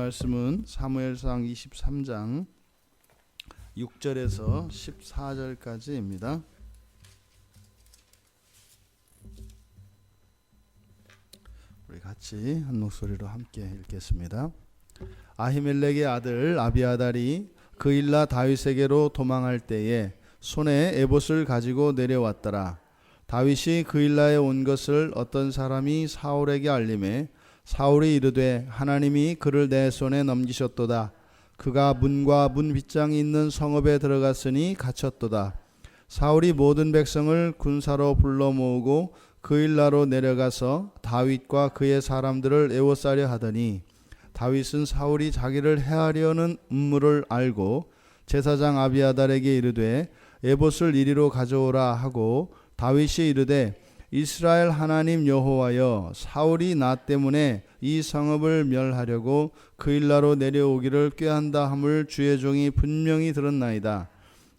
말씀은 사무엘상 23장 6절에서 14절까지입니다. 우리 같이 한 목소리로 함께 읽겠습니다. 아히멜렉의 아들 아비아달이 그일라 다윗에게로 도망할 때에 손에 에봇을 가지고 내려왔더라. 다윗이 그일라에 온 것을 어떤 사람이 사울에게 알림해 사울이 이르되 하나님이 그를 내 손에 넘기셨도다. 그가 문과 문 빗장이 있는 성읍에 들어갔으니 갇혔도다. 사울이 모든 백성을 군사로 불러 모으고 그일라로 내려가서 다윗과 그의 사람들을 애워싸려 하더니 다윗은 사울이 자기를 해하려는 음모를 알고 제사장 아비아달에게 이르되 에봇을 이리로 가져오라 하고 다윗이 이르되 이스라엘 하나님 여호와여, 사울이 나 때문에 이 성읍을 멸하려고 그일라로 내려오기를 꾀한다 함을 주의 종이 분명히 들었나이다.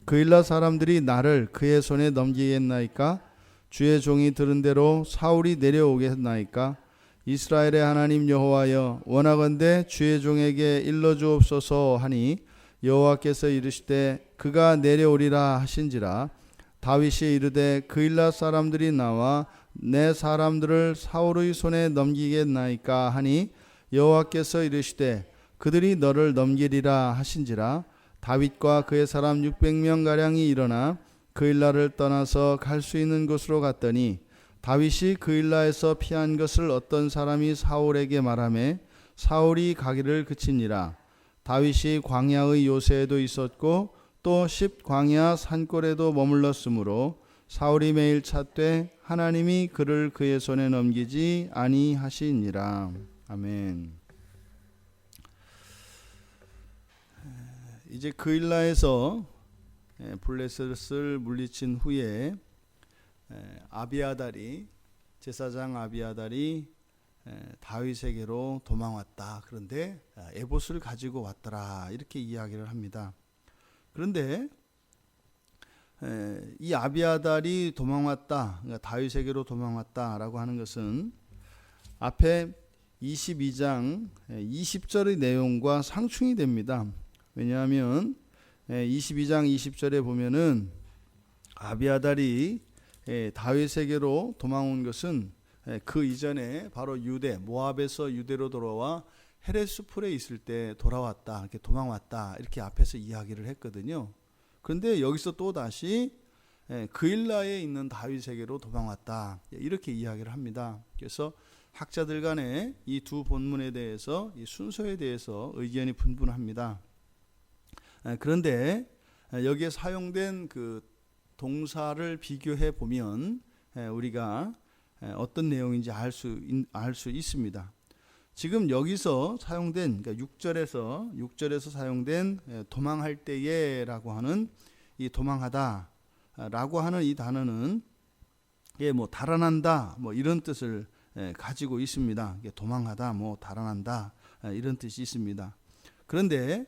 그일라 사람들이 나를 그의 손에 넘기겠나이까? 주의 종이 들은 대로 사울이 내려오겠나이까? 이스라엘의 하나님 여호와여, 원하건대 주의 종에게 일러주옵소서 하니 여호와께서 이르시되 그가 내려오리라 하신지라. 다윗이 이르되 그일라 사람들이 나와 내 사람들을 사울의 손에 넘기겠나이까 하니 여호와께서 이르시되 그들이 너를 넘기리라 하신지라. 다윗과 그의 사람 600명 가량이 일어나 그일라를 떠나서 갈 수 있는 곳으로 갔더니 다윗이 그일라에서 피한 것을 어떤 사람이 사울에게 말하매 사울이 가기를 그치니라. 다윗이 광야의 요새에도 있었고 또 십광야 산골에도 머물렀으므로 사울이 매일 찾되 하나님이 그를 그의 손에 넘기지 아니하시니라. 아멘. 이제 그일라에서 블레셋을 물리친 후에 아비아달이 제사장 아비아달이 다윗에게로 도망왔다. 그런데 에봇을 가지고 왔더라. 이렇게 이야기를 합니다. 그런데 이 아비아달이 도망왔다, 그러니까 다윗에게로 도망왔다라고 하는 것은 앞에 22장 20절의 내용과 상충이 됩니다. 왜냐하면 22장 20절에 보면은 아비아달이 다윗에게로 도망온 것은 그 이전에 바로 유대, 모압에서 유대로 돌아와 헤레스풀에 있을 때 돌아왔다, 이렇게 도망왔다, 이렇게 앞에서 이야기를 했거든요. 그런데 여기서 또 다시 그일라에 있는 다윗에게로 도망왔다, 이렇게 이야기를 합니다. 그래서 학자들 간에 이 두 본문에 대해서, 이 순서에 대해서 의견이 분분합니다. 그런데 여기에 사용된 그 동사를 비교해 보면 우리가 어떤 내용인지 알 수 있습니다. 지금 여기서 사용된, 그러니까 6절에서 사용된 도망할 때에라고 하는 이 도망하다라고 하는 이 단어는 뭐 달아난다, 뭐 이런 뜻을 가지고 있습니다. 도망하다, 뭐 달아난다, 이런 뜻이 있습니다. 그런데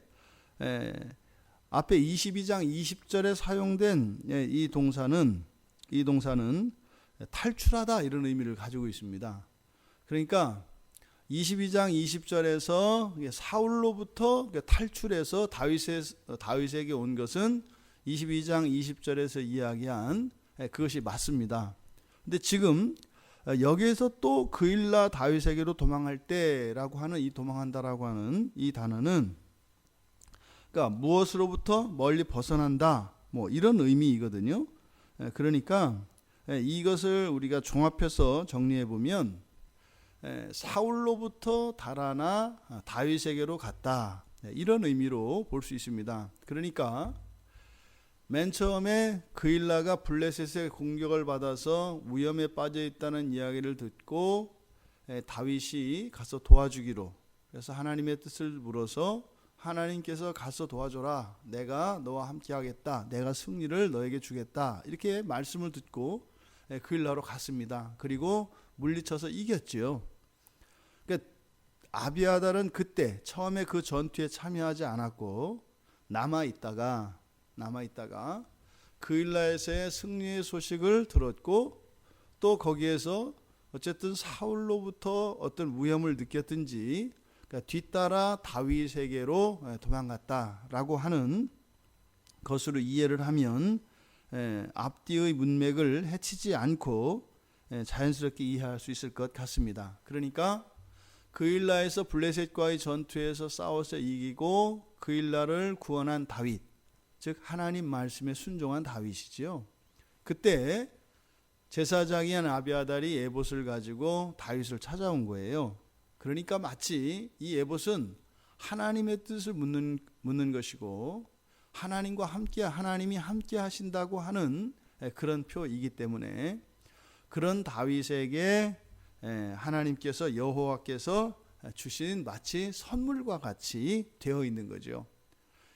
앞에 22장 20절에 사용된 이 동사는 탈출하다, 이런 의미를 가지고 있습니다. 그러니까 22장 20절에서 사울로부터 탈출해서 다윗에게 온 것은 22장 20절에서 이야기한 그것이 맞습니다. 근데 지금 여기에서 또 그일라 다윗에게로 도망할 때라고 하는 이 도망한다라고 하는 이 단어는 그러니까 무엇으로부터 멀리 벗어난다, 뭐 이런 의미이거든요. 그러니까 이것을 우리가 종합해서 정리해 보면 사울로부터 달아나 다윗에게로 갔다, 이런 의미로 볼 수 있습니다. 그러니까 맨 처음에 그일라가 블레셋의 공격을 받아서 위험에 빠져 있다는 이야기를 듣고 다윗이 가서 도와주기로, 그래서 하나님의 뜻을 물어서 하나님께서 가서 도와줘라, 내가 너와 함께 하겠다, 내가 승리를 너에게 주겠다, 이렇게 말씀을 듣고 그일라로 갔습니다. 그리고 물리쳐서 이겼지요. 그러니까 아비아달은 그때 처음에 그 전투에 참여하지 않았고 남아있다가 그일라에서의 승리의 소식을 들었고 또 거기에서 어쨌든 사울로부터 어떤 위험을 느꼈든지 그러니까 뒤따라 다윗에게로 도망갔다라고 하는 것으로 이해를 하면 앞뒤의 문맥을 해치지 않고 자연스럽게 이해할 수 있을 것 같습니다. 그러니까 그일라에서 블레셋과의 전투에서 싸워서 이기고 그일라를 구원한 다윗, 즉 하나님 말씀에 순종한 다윗이지요. 그때 제사장이한 아비아달이 에봇을 가지고 다윗을 찾아온 거예요. 그러니까 마치 이 에봇은 하나님의 뜻을 묻는 것이고 하나님과 함께 하나님이 함께 하신다고 하는 그런 표이기 때문에 그런 다윗에게 하나님께서 여호와께서 주신 마치 선물과 같이 되어 있는 거죠.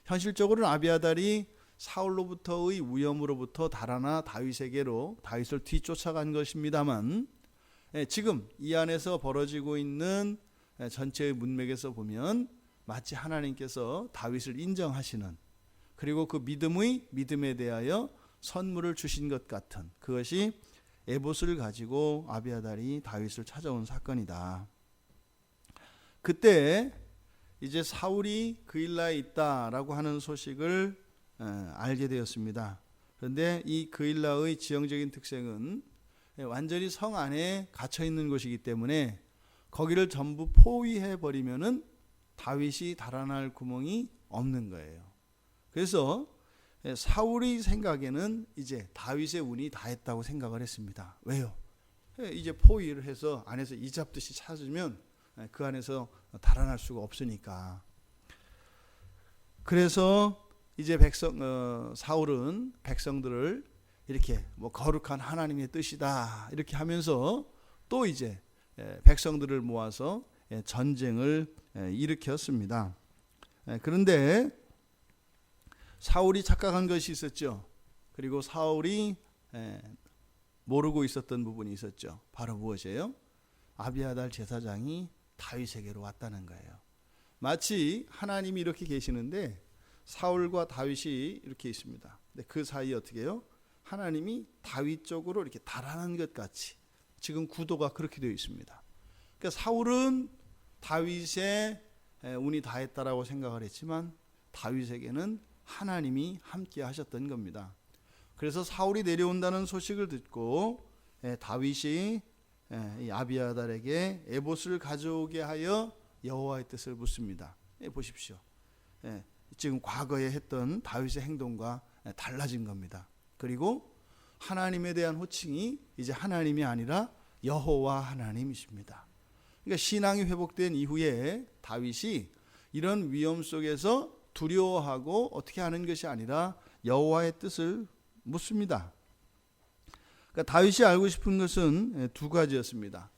현실적으로는 아비아달이 사울로부터의 위험으로부터 달아나 다윗에게로 다윗을 뒤쫓아간 것입니다만 지금 이 안에서 벌어지고 있는 전체의 문맥에서 보면 마치 하나님께서 다윗을 인정하시는, 그리고 그 믿음에 대하여 선물을 주신 것 같은, 그것이 에봇을 가지고 아비아달이 다윗을 찾아온 사건이다. 그때 이제 사울이 그일라에 있다라고 하는 소식을 알게 되었습니다. 그런데 이 그일라의 지형적인 특성은 완전히 성 안에 갇혀 있는 곳이기 때문에 거기를 전부 포위해 버리면은 다윗이 달아날 구멍이 없는 거예요. 그래서 사울의 생각에는 이제 다윗의 운이 다했다고 생각을 했습니다. 왜요? 이제 포위를 해서 안에서 이 잡듯이 찾으면 그 안에서 달아날 수가 없으니까. 그래서 이제 사울은 백성들을 이렇게 거룩한 하나님의 뜻이다 이렇게 하면서 또 이제 백성들을 모아서 전쟁을 일으켰습니다. 그런데 사울이 착각한 것이 있었죠. 그리고 사울이 모르고 있었던 부분이 있었죠. 바로 무엇이에요? 아비아달 제사장이 다윗에게로 왔다는 거예요. 마치 하나님이 이렇게 계시는데 사울과 다윗이 이렇게 있습니다. 근데 그 사이에 어떻게 해요? 하나님이 다윗 쪽으로 이렇게 달아난 것 같이 지금 구도가 그렇게 되어 있습니다. 그러니까 사울은 다윗의 운이 다했다라고 생각을 했지만 다윗에게는 하나님이 함께 하셨던 겁니다. 그래서 사울이 내려온다는 소식을 듣고 다윗이 이 아비아달에게 에봇을 가져오게 하여 여호와의 뜻을 묻습니다. 보십시오. 지금 과거에 했던 다윗의 행동과 달라진 겁니다. 그리고 하나님에 대한 호칭이 이제 하나님이 아니라 여호와 하나님이십니다. 그러니까 신앙이 회복된 이후에 다윗이 이런 위험 속에서 두려워하고 어떻게 하는 것이 아니라 여호와의 뜻을 묻습니다. 그러니까 다윗이 알고 싶은 것은 두 가지였습니다.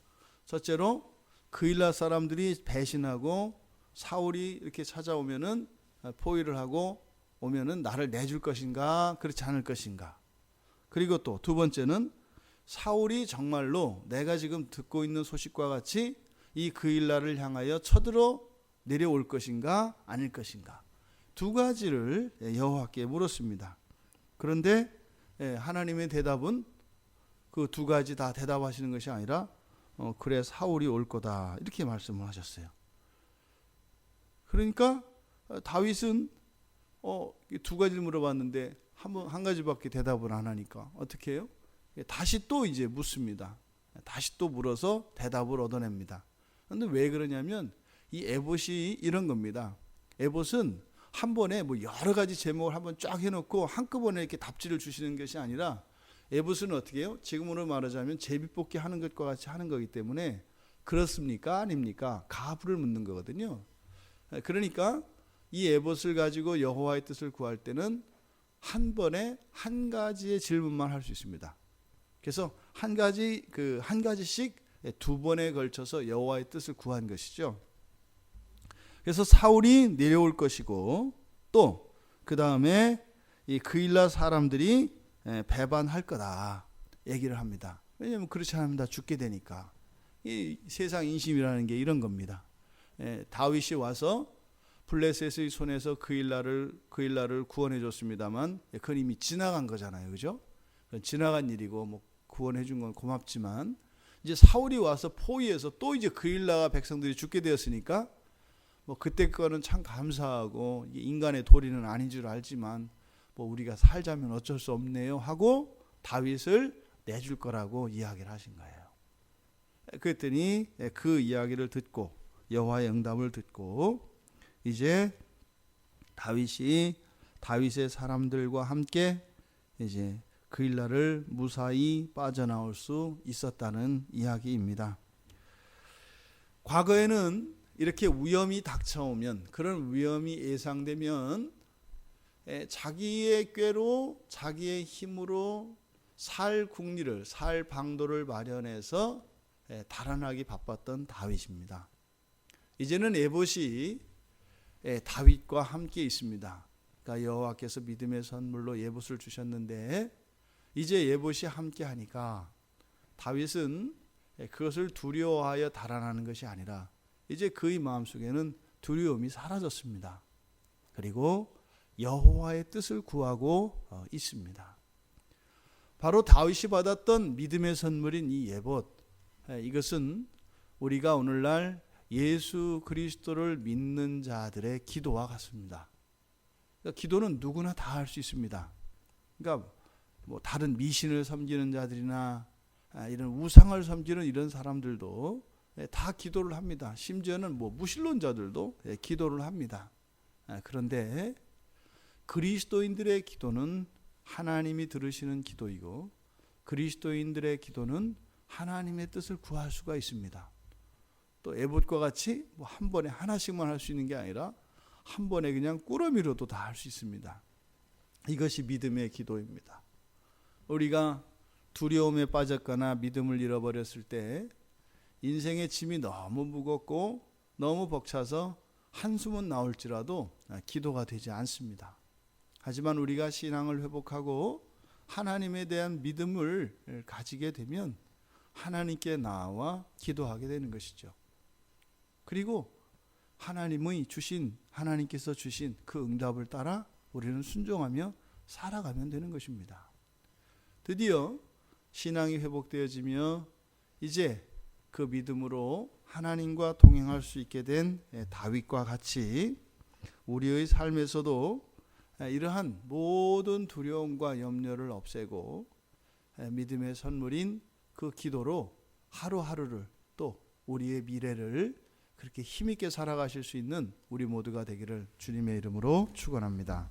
첫째로 그일라 사람들이 배신하고 사울이 이렇게 찾아오면은 포위를 하고 오면은 나를 내줄 것인가 그렇지 않을 것인가. 그리고 또 두 번째는 사울이 정말로 내가 지금 듣고 있는 소식과 같이 이 그일라를 향하여 쳐들어 내려올 것인가 아닐 것인가. 두 가지를 여호와께 물었습니다. 그런데 하나님의 대답은 그 두 가지 다 대답하시는 것이 아니라 그래 사울이 올 거다 이렇게 말씀을 하셨어요. 그러니까 다윗은 두 가지를 물어봤는데 한 가지밖에 대답을 안 하니까 어떻게 해요? 다시 또 이제 묻습니다. 다시 또 물어서 대답을 얻어냅니다. 그런데 왜 그러냐면 이 에봇이 이런 겁니다. 에봇은 한 번에 뭐 여러 가지 제목을 한번 쫙 해놓고 한꺼번에 이렇게 답지를 주시는 것이 아니라 에봇은 어떻게 해요? 지금으로 말하자면 제비뽑기 하는 것과 같이 하는 거기 때문에 그렇습니까? 아닙니까? 가부를 묻는 거거든요. 그러니까 이 에봇을 가지고 여호와의 뜻을 구할 때는 한 번에 한 가지의 질문만 할 수 있습니다. 그래서 한 가지씩 두 번에 걸쳐서 여호와의 뜻을 구한 것이죠. 그래서 사울이 내려올 것이고 또 그 다음에 이 그일라 사람들이 배반할 거다 얘기를 합니다. 왜냐하면 그렇지 않으면 다 죽게 되니까. 이 세상 인심이라는 게 이런 겁니다. 다윗이 와서 블레셋의 손에서 그일라를 구원해 줬습니다만 그건 이미 지나간 거잖아요. 그죠? 지나간 일이고 뭐 구원해 준 건 고맙지만 이제 사울이 와서 포위해서 또 이제 그일라가 백성들이 죽게 되었으니까 뭐 그때 거는 참 감사하고 인간의 도리는 아닌 줄 알지만 뭐 우리가 살자면 어쩔 수 없네요 하고 다윗을 내줄 거라고 이야기를 하신 거예요. 그랬더니 그 이야기를 듣고 여호와의 응답을 듣고 이제 다윗의 사람들과 함께 이제 그일라를 무사히 빠져나올 수 있었다는 이야기입니다. 과거에는 이렇게 위험이 닥쳐오면, 그런 위험이 예상되면 자기의 꾀로 자기의 힘으로 살 국리를, 살 방도를 마련해서 달아나기 바빴던 다윗입니다. 이제는 에봇이 다윗과 함께 있습니다. 그러니까 여호와께서 믿음의 선물로 에봇을 주셨는데 이제 에봇이 함께 하니까 다윗은 그것을 두려워하여 달아나는 것이 아니라 이제 그의 마음속에는 두려움이 사라졌습니다. 그리고 여호와의 뜻을 구하고 있습니다. 바로 다윗이 받았던 믿음의 선물인 이 에봇, 이것은 우리가 오늘날 예수 그리스도를 믿는 자들의 기도와 같습니다. 그러니까 기도는 누구나 다 할 수 있습니다. 그러니까 뭐 다른 미신을 섬기는 자들이나 이런 우상을 섬기는 이런 사람들도 다 기도를 합니다. 심지어는 뭐 무신론자들도 기도를 합니다. 그런데 그리스도인들의 기도는 하나님이 들으시는 기도이고 그리스도인들의 기도는 하나님의 뜻을 구할 수가 있습니다. 또 에봇과 같이 뭐 한 번에 하나씩만 할 수 있는 게 아니라 한 번에 그냥 꾸러미로도 다 할 수 있습니다. 이것이 믿음의 기도입니다. 우리가 두려움에 빠졌거나 믿음을 잃어버렸을 때 인생의 짐이 너무 무겁고 너무 벅차서 한숨은 나올지라도 기도가 되지 않습니다. 하지만 우리가 신앙을 회복하고 하나님에 대한 믿음을 가지게 되면 하나님께 나와 기도하게 되는 것이죠. 그리고 하나님께서 주신 그 응답을 따라 우리는 순종하며 살아가면 되는 것입니다. 드디어 신앙이 회복되어지며 이제 그 믿음으로 하나님과 동행할 수 있게 된 다윗과 같이 우리의 삶에서도 이러한 모든 두려움과 염려를 없애고 믿음의 선물인 그 기도로 하루하루를 또 우리의 미래를 그렇게 힘있게 살아가실 수 있는 우리 모두가 되기를 주님의 이름으로 축원합니다.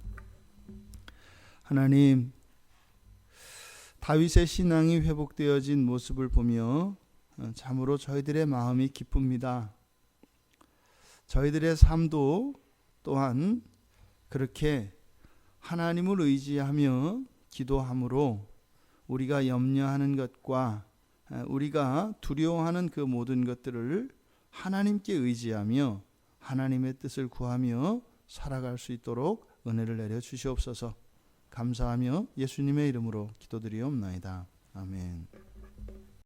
하나님, 다윗의 신앙이 회복되어진 모습을 보며 참으로 저희들의 마음이 기쁩니다. 저희들의 삶도 또한 그렇게 하나님을 의지하며 기도함으로 우리가 염려하는 것과 우리가 두려워하는 그 모든 것들을 하나님께 의지하며 하나님의 뜻을 구하며 살아갈 수 있도록 은혜를 내려 주시옵소서. 감사하며 예수님의 이름으로 기도드리옵나이다. 아멘.